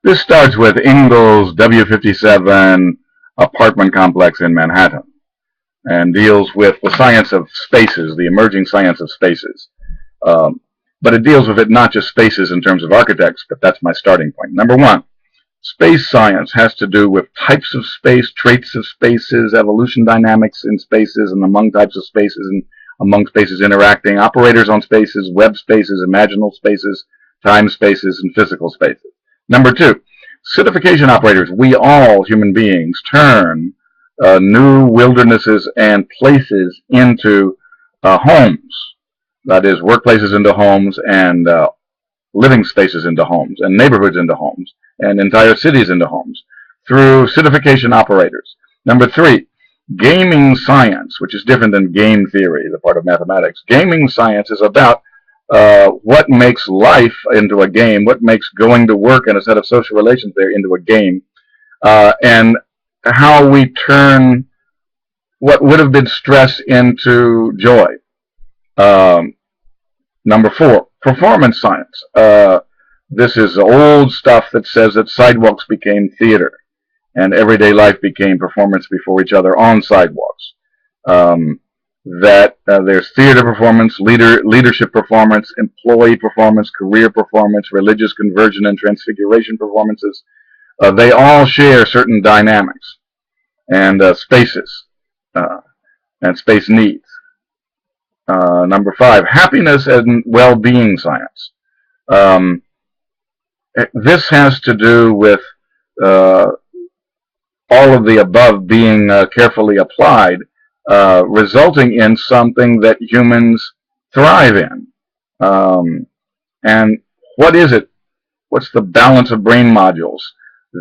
This starts with Ingels W57 apartment complex in Manhattan and deals with the science of spaces, the emerging science of spaces. But it deals with it not just spaces in terms of architects, but that's my starting point. Number one, space science has to do with types of space, traits of spaces, evolution dynamics in spaces and among types of spaces and among spaces interacting, operators on spaces, web spaces, imaginal spaces, time spaces, and physical spaces. Number two, city-fication operators. We all, human beings, turn new wildernesses and places into homes. That is, workplaces into homes and living spaces into homes and neighborhoods into homes and entire cities into homes through city-fication operators. Number three, gaming science, which is different than game theory, the part of mathematics. Gaming science is about what makes life into a game, what makes going to work and a set of social relations there into a game, and how we turn what would have been stress into joy. Number four, performance science. This is old stuff that says that sidewalks became theater and everyday life became performance before each other on sidewalks. There's theater performance, leadership performance, employee performance, career performance, religious conversion and transfiguration performances. They all share certain dynamics and spaces and space needs. Number five, happiness and well-being science. This has to do with all of the above being carefully applied, resulting in something that humans thrive in. And what is it? What's the balance of brain modules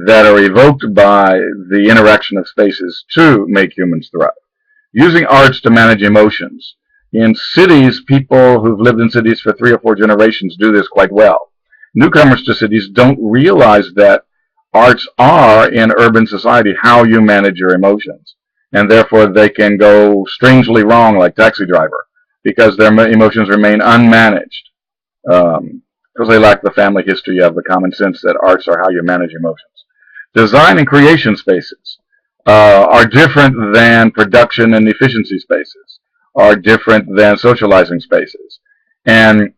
that are evoked by the interaction of spaces to make humans thrive? Using arts to manage emotions. In cities, people who've lived in cities for 3 or 4 generations do this quite well. Newcomers to cities don't realize that arts are, in urban society, how you manage your emotions. And therefore, they can go strangely wrong like Taxi Driver because their emotions remain unmanaged because they lack the family history of the common sense that arts are how you manage emotions. Design and creation spaces are different than production and efficiency spaces, are different than socializing spaces. And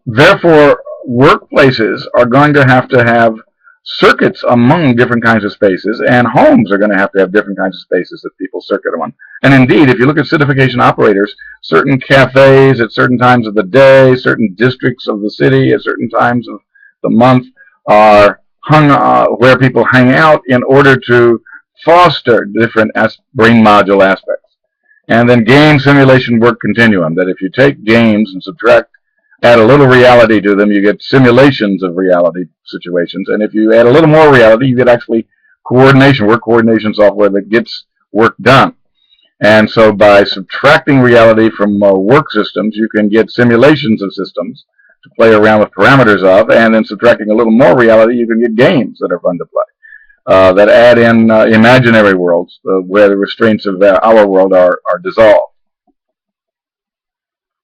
therefore, workplaces are going to have circuits among different kinds of spaces, and homes are going to have different kinds of spaces that people circuit among. And indeed, if you look at city-fication operators, certain cafes at certain times of the day, certain districts of the city at certain times of the month are hung where people hang out in order to foster different brain module aspects. And then game simulation work continuum, that if you take games and add a little reality to them, you get simulations of reality situations. And if you add a little more reality, you get actually work coordination software that gets work done. And so by subtracting reality from work systems, you can get simulations of systems to play around with parameters of, and then subtracting a little more reality, you can get games that are fun to play, that add in imaginary worlds where the restraints of our world are dissolved.